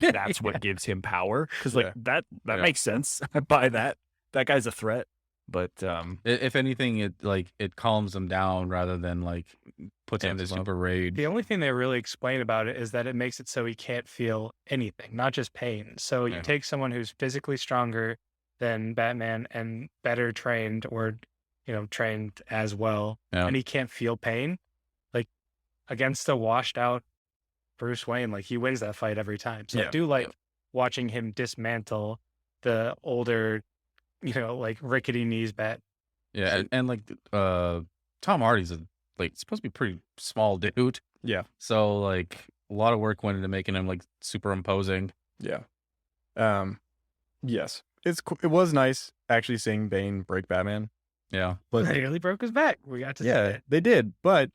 that's what gives him power. Cause like that Yeah. makes sense. I buy that. That guy's a threat. But If anything, it calms him down rather than like puts him into super rage. The only thing they really explain about it is that it makes it so he can't feel anything, not just pain. So you take someone who's physically stronger than Batman and better trained or, trained as well, and he can't feel pain, like against a washed out Bruce Wayne, like he wins that fight every time. So I do like watching him dismantle the older, like rickety knees Bat. Yeah, and like Tom Hardy's supposed to be a pretty small dude. Yeah. So like a lot of work went into making him like super imposing. Yeah. Yes. It was nice actually seeing Bane break Batman. Yeah. But they nearly broke his back. We got to see it. They did. But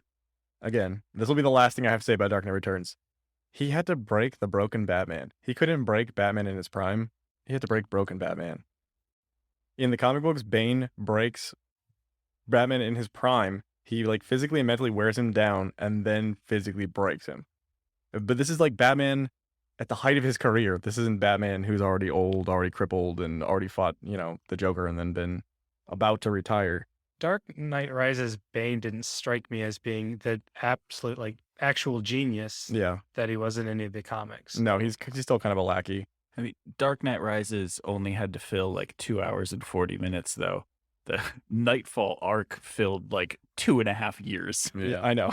again, this will be the last thing I have to say about Dark Knight Returns. He had to break the broken Batman. He couldn't break Batman in his prime. He had to break broken Batman. In the comic books, Bane breaks Batman in his prime. He like physically and mentally wears him down and then physically breaks him. But this is like Batman at the height of his career. This isn't Batman who's already old, already crippled, and already fought, the Joker and then been about to retire. Dark Knight Rises Bane didn't strike me as being the absolute, like, actual genius that he was in any of the comics. No, he's still kind of a lackey. I mean, Dark Knight Rises only had to fill like 2 hours and 40 minutes, though. The Nightfall arc filled like 2.5 years. Yeah, I know.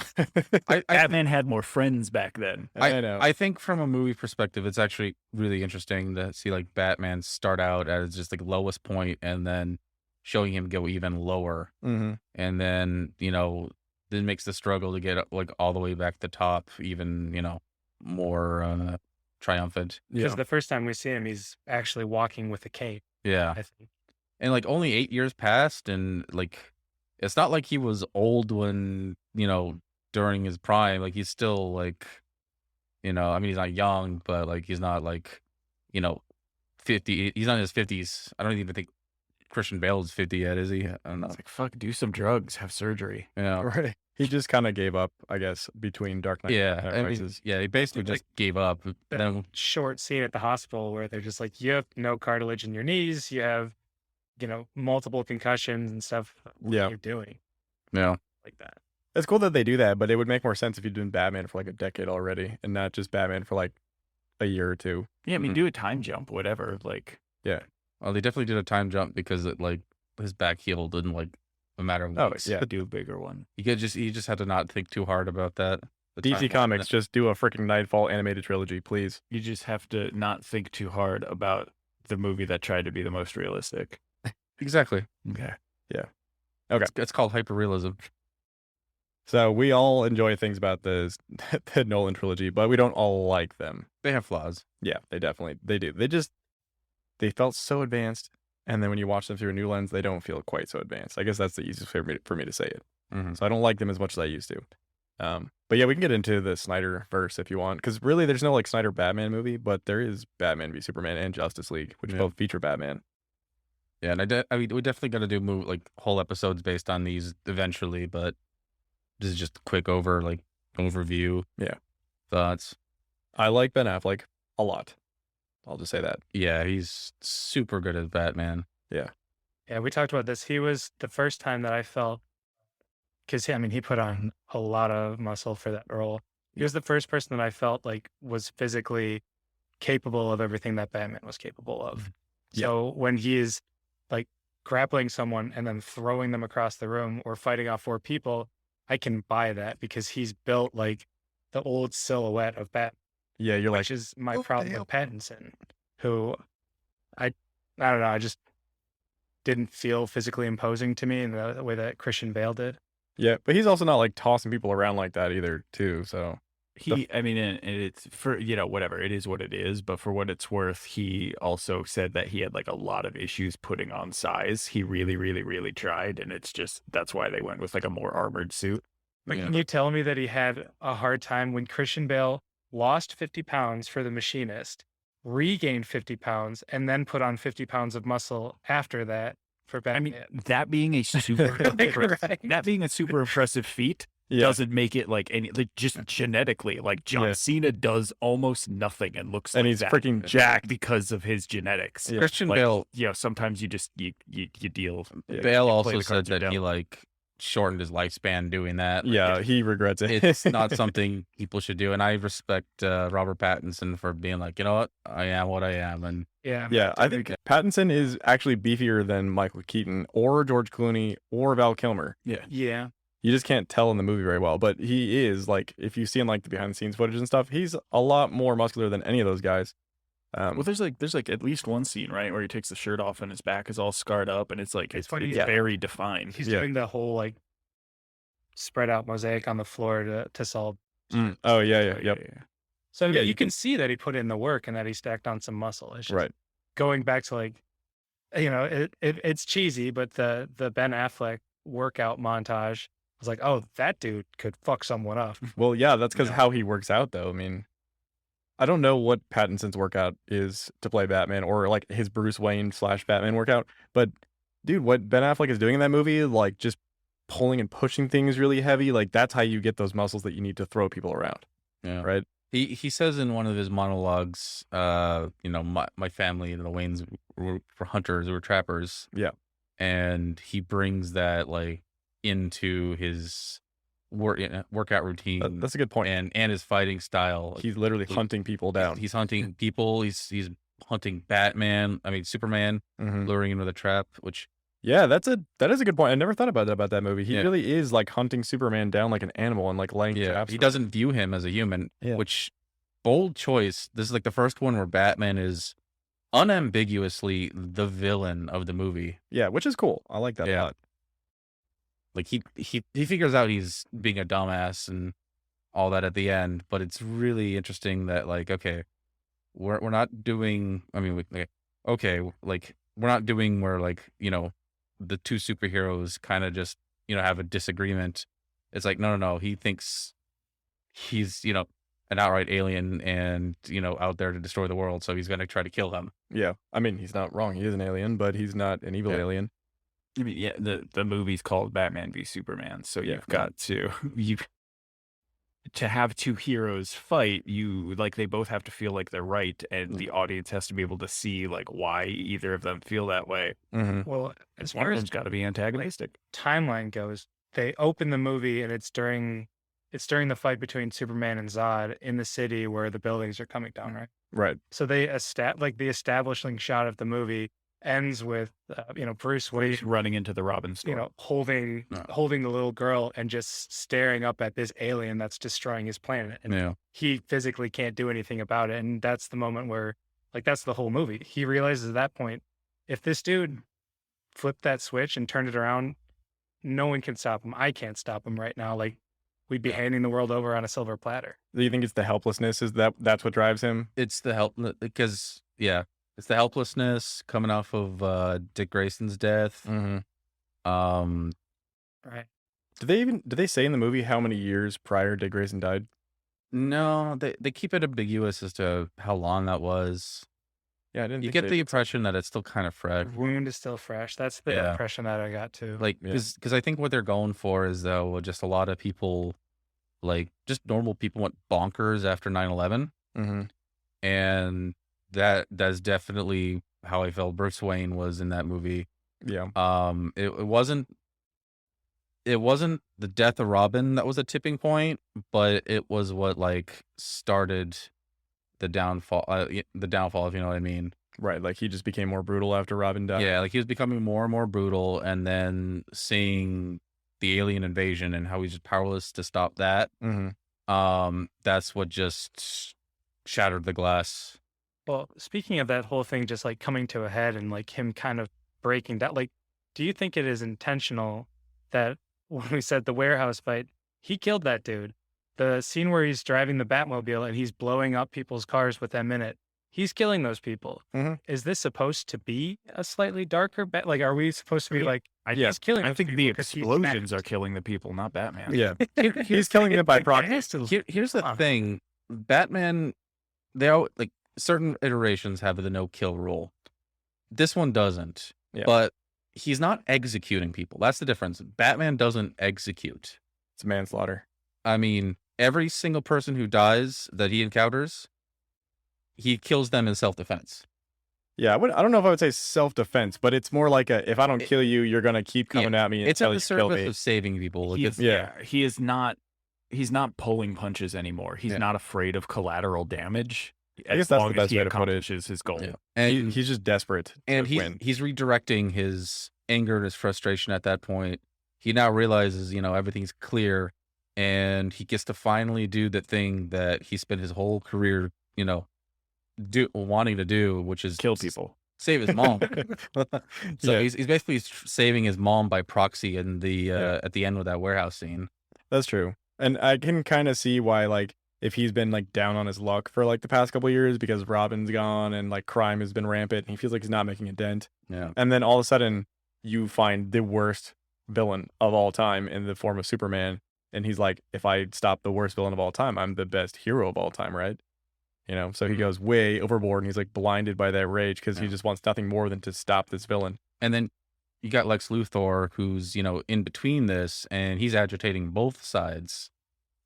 Batman had more friends back then. I know. I think from a movie perspective, it's actually really interesting to see like Batman start out at just like lowest point and then showing him go even lower. Mm-hmm. And then, then makes the struggle to get like all the way back to top, even, more triumphant. Because the first time we see him, he's actually walking with a cape. Yeah. I think. And like only 8 years passed, and like it's not like he was old when, during his prime. Like he's still like, I mean, he's not young, but like he's not like, 50. He's not in his 50s. I don't even think Christian Bale is 50 yet, is he? I don't know. It's like, fuck, do some drugs, have surgery. Yeah. Right. He just kind of gave up, I guess, between Dark Knight and Rises. He basically just gave up. That short scene at the hospital where they're just like, you have no cartilage in your knees. You have, multiple concussions and stuff. What are you doing? Yeah. Like that. It's cool that they do that, but it would make more sense if you'd been Batman for like a decade already and not just Batman for like a year or two. Yeah, I mean, do a time jump, whatever. Like, yeah. Well, they definitely did a time jump because it like his back healed in like a matter of weeks. Do a bigger one. He just had to not think too hard about that. DC Comics, just do a freaking Nightfall animated trilogy, please. You just have to not think too hard about the movie that tried to be the most realistic. Exactly. Okay. Yeah. Okay. It's called hyperrealism. So we all enjoy things about the Nolan trilogy, but we don't all like them. They have flaws. Yeah, they do. They felt so advanced, and then when you watch them through a new lens, they don't feel quite so advanced. I guess that's the easiest way for me to say it. Mm-hmm. So I don't like them as much as I used to. But yeah, we can get into the Snyder verse if you want, because really there's no like Snyder Batman movie, but there is Batman v Superman and Justice League, which both feature Batman. Yeah, and I mean, we definitely got to do like whole episodes based on these eventually, but this is just a quick overview. Yeah. Thoughts. I like Ben Affleck a lot. I'll just say that. Yeah, he's super good as Batman. Yeah. Yeah, we talked about this. He was the first time that I felt, because he put on a lot of muscle for that role. He was the first person that I felt like was physically capable of everything that Batman was capable of. Yeah. So when he is like grappling someone and then throwing them across the room or fighting off 4 people, I can buy that because he's built like the old silhouette of Batman. Yeah, you're which is my problem with Pattinson, who I don't know, I just didn't feel physically imposing to me in the way that Christian Bale did. Yeah, but he's also not like tossing people around like that either, too. So and it's for, whatever, it is what it is. But for what it's worth, he also said that he had like a lot of issues putting on size. He really, really, really tried. And it's just, that's why they went with like a more armored suit. But can you tell me that he had a hard time when Christian Bale lost 50 pounds for The Machinist, regained 50 pounds, and then put on 50 pounds of muscle after that for Batman? I mean, that being a super, that being a super impressive feat, Yeah. doesn't make it like any like just genetically. Like John Yeah. Cena does almost nothing and looks And like he's that freaking jacked. because of his genetics. Yeah. Christian Like, Bale you know, sometimes you just you deal. Yeah, Bale play also the said cards you're that he dealt. like shortened his lifespan doing that. Like, Yeah, he regrets it. it's not something people should do, and I respect Robert Pattinson for being like, you know what, I am what I am, and Yeah. Yeah, I think Pattinson is actually beefier than Michael Keaton or George Clooney or Val Kilmer. Yeah. Yeah. You just can't tell in the movie very well, but he is like, if you see in like the behind the scenes footage and stuff, he's a lot more muscular than any of those guys. Well, there's like at least one scene, right, where he takes the shirt off and his back is all scarred up, and it's like It's it's, funny, it's yeah. very defined. He's Yeah. doing the whole like spread out mosaic on the floor to solve. Oh yeah, yep, So Yeah, you you can see that he put in the work and that he stacked on some muscle. It's just right. going back to like, you know, it's cheesy, but the Ben Affleck workout montage was like, oh, that dude could fuck someone up. Well, yeah, that's because Yeah. how he works out, though. I mean, I don't know what Pattinson's workout is to play Batman or like his Bruce Wayne / Batman workout, but dude, what Ben Affleck is doing in that movie, like just pulling and pushing things really heavy, like that's how you get those muscles that you need to throw people around, yeah. right? He says in one of his monologues, you know, my family and the Waynes were hunters, we were trappers. Yeah. And he brings that like into his workout routine That's a good point. and his fighting style. He's literally hunting people down. He's hunting people. He's hunting Batman. I mean Superman, Mhm. luring him with a trap. Which Yeah, that is a good point. I never thought about that movie. He Yeah. really is like hunting Superman down like an animal and like laying traps. he for him. doesn't view him as a human. Yeah. Which bold choice. This is like the first one where Batman is unambiguously the villain of the movie. Yeah, which is cool. I like that a Yeah. lot. Like he figures out he's being a dumbass and all that at the end, but it's really interesting that like, okay, we're not doing. I mean, okay, like we're not doing where like, you know, the two superheroes kind of just, you know, have a disagreement. It's like no, he thinks he's, you know, an outright alien and, you know, out there to destroy the world, so he's gonna try to kill him. Yeah, I mean, he's not wrong. He is an alien, but he's not an evil Yeah. alien. I mean, yeah, the movie's called Batman v Superman, so Yeah. you've got to to have two heroes fight. You like they both have to feel like they're right, and the audience has to be able to see like why either of them feel that way. Mm-hmm. Well, as One far of as them's got to be antagonistic. timeline goes, they open the movie and it's during the fight between Superman and Zod in the city where the buildings are coming down, right? Right. So they the establishing shot of the movie ends with you know, Bruce Wayne, He's running into the Robin you storm. know, holding the little girl and just staring up at this alien that's destroying his planet, and Yeah. he physically can't do anything about it. And that's the moment where, like, that's the whole movie. He realizes at that point, if this dude flipped that switch and turned it around, no one can stop him. I can't stop him right now. Like, we'd be handing the world over on a silver platter. Do you think it's the helplessness? That's what drives him? It's the help because it's the helplessness coming off of Dick Grayson's death. Mm-hmm. Right. Do they say in the movie how many years prior Dick Grayson died? No, they keep it ambiguous as to how long that was. Yeah, I didn't. You think get they- the impression that it's still kind of fresh. Wound is still fresh. That's the Yeah. impression that I got too. Like, Yeah. because I think what they're going for is though just a lot of people, like just normal people, went bonkers after 9/11, Mhm. and that's definitely how I felt Bruce Wayne was in that movie. Yeah. It wasn't the death of Robin that was a tipping point, but it was what like started the downfall. The downfall, if you know what I mean. Right. Like he just became more brutal after Robin died. Yeah, like he was becoming more and more brutal, and then seeing the alien invasion and how he's just powerless to stop that. Mm-hmm. That's what just shattered the glass. Well, speaking of that whole thing just like coming to a head and like him kind of breaking down, like, do you think it is intentional that when we said the warehouse fight, he killed that dude? The scene where he's driving the Batmobile and he's blowing up people's cars with them in it, he's killing those people. Mhm. Is this supposed to be a slightly darker like, are we supposed to be like, he's killing I those think the people 'cause he's explosions mad? are killing the people, not Batman. Yeah. He's killing them by proxy. Here's the Huh. thing: Batman, they all like certain iterations have the no kill rule. This one doesn't. Yeah. But he's not executing people. That's the difference. Batman doesn't execute. It's manslaughter. I mean, every single person who dies that he encounters, he kills them in self-defense. Yeah, I don't know if I would say self-defense, but it's more like a, if I don't It kill you, you're gonna keep Yeah, coming at me it's at until the you kill service me. of saving people. Like, He's it's Yeah. he is not he's not pulling punches anymore. He's Yeah. not afraid of collateral damage I guess as that's long the as best he way to put it. accomplishes his goal. yeah. And He's just desperate to win. he's redirecting his anger and his frustration at that point. He now realizes, everything's clear, and he gets to finally do the thing that he spent his whole career, wanting to do, which is Kill people. save his mom. So Yeah, he's basically saving his mom by proxy in the Yeah. at the end of that warehouse scene. that's true. And I can kind of see why, like, if he's been like down on his luck for like the past couple of years because Robin's gone and like crime has been rampant, and he feels like he's not making a dent. Yeah. And then all of a sudden, you find the worst villain of all time in the form of Superman, and he's like, if I stop the worst villain of all time, I'm the best hero of all time, right? So he Mhm. goes way overboard, and he's like blinded by that rage because he Yeah. just wants nothing more than to stop this villain. And then you got Lex Luthor, who's, in between this, and he's agitating both sides.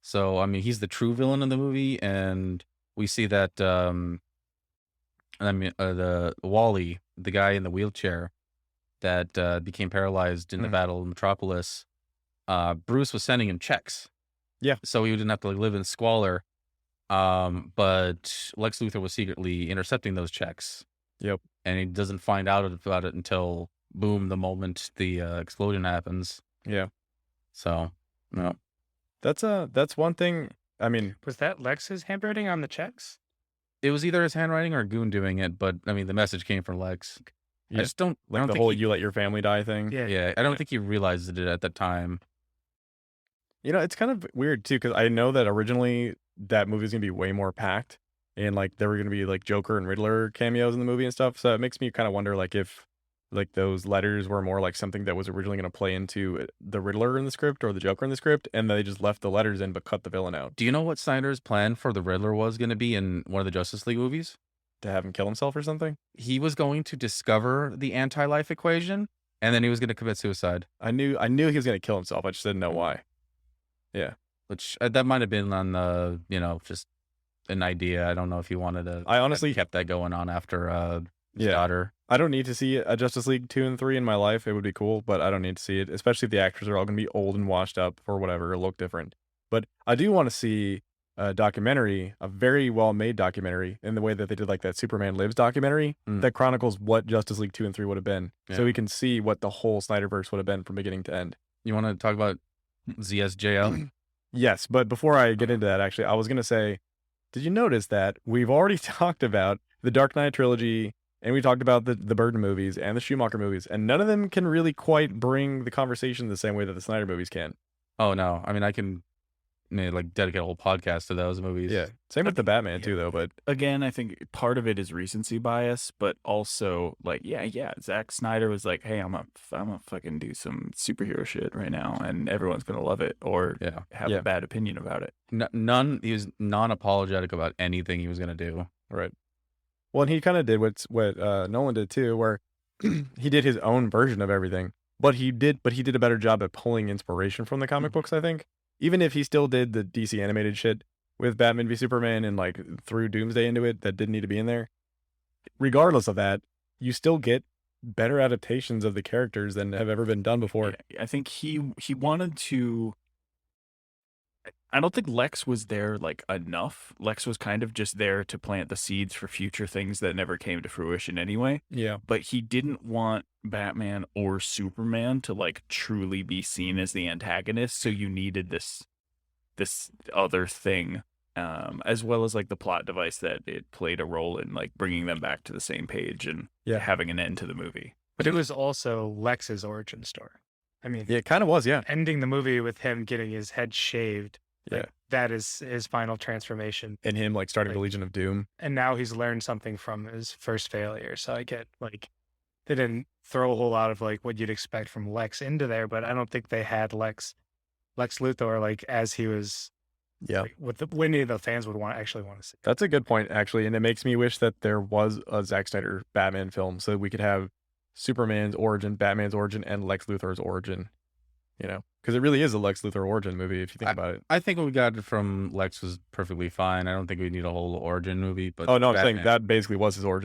So, I mean, he's the true villain in the movie, and we see that, the Wally, the guy in the wheelchair that became paralyzed in the Mhm. Battle of Metropolis, Bruce was sending him checks. Yeah. So he didn't have to like, live in squalor. But Lex Luthor was secretly intercepting those checks. Yep. And he doesn't find out about it until boom, the moment the explosion happens. Yeah. So, no. That's one thing. I mean, Was that Lex's handwriting on the checks? It was either his handwriting or Goon doing it, but I mean, the message came from Lex. I Yeah. just don't, I like don't the think whole he, "you let your family die" thing. yeah, I don't think he realized it at the time. It's kind of weird too because I know that originally that movie was gonna be way more packed, and like there were gonna be like Joker and Riddler cameos in the movie and stuff. So it makes me kind of wonder like if like those letters were more like something that was originally gonna play into the Riddler in the script or the Joker in the script, and they just left the letters in but cut the villain out Do you know what Snyder's plan for the Riddler was going to be in one of the Justice League movies? to have him kill himself or something. He was going to discover the anti-life equation, and then he was going to commit suicide. I knew he was gonna kill himself. I just didn't know why. Yeah, Which that might have been on the, just an idea. I don't know if he wanted to. I honestly kept that going on after his Yeah. daughter. I don't need to see a Justice League 2 and 3 in my life. It would be cool, but I don't need to see it, especially if the actors are all going to be old and washed up or whatever, or look different. But I do want to see a documentary, a very well-made documentary, in the way that they did like that Superman Lives documentary Mm. that chronicles what Justice League 2 and 3 would have been. Yeah. So we can see what the whole Snyderverse would have been from beginning to end. You want to talk about ZSJL? Yes, but before I get into that, actually, I was going to say, did you notice that we've already talked about the Dark Knight trilogy, and we talked about the Burton movies and the Schumacher movies, and none of them can really quite bring the conversation the same way that the Snyder movies can. Oh no, I mean I can like dedicate a whole podcast to those movies. Yeah, same with the Batman too, though. But Again, I think part of it is recency bias, but also like, yeah, Zack Snyder was like, hey, I'm gonna fucking do some superhero shit right now, and everyone's gonna love it or Yeah. have Yeah. a bad opinion about it. He was non-apologetic about anything he was gonna do. right. Well, and he kind of did what Nolan did too, where he did his own version of everything. But he did a better job at pulling inspiration from the comic books, I think. Even if he still did the DC animated shit with Batman v Superman and like threw Doomsday into it that didn't need to be in there. Regardless of that, you still get better adaptations of the characters than have ever been done before. Yeah, I think he wanted to. I don't think Lex was there like enough. Lex was kind of just there to plant the seeds for future things that never came to fruition anyway. Yeah. But he didn't want Batman or Superman to like truly be seen as the antagonist. So you needed this other thing, as well as like the plot device that it played a role in like bringing them back to the same page and Yeah. having an end to the movie. But it was also Lex's origin story. I mean, Yeah, it kind of was, yeah. ending the movie with him getting his head shaved. Yeah. Like, that is his final transformation. And him like starting the Like- Legion of Doom. And now he's learned something from his first failure. So I get like they didn't throw a whole lot of like what you'd expect from Lex into there, but I don't think they had Lex Luthor like as he was Yeah. like, what any of the fans would actually want to see. That's a good point, actually, and it makes me wish that there was a Zack Snyder Batman film so we could have Superman's origin, Batman's origin, and Lex Luthor's origin. you know, because it really is a Lex Luthor origin movie if you think about it. I think what we got from Lex was perfectly fine. I don't think we need a whole origin movie. But Oh no, I'm saying Batman- that basically was his origin.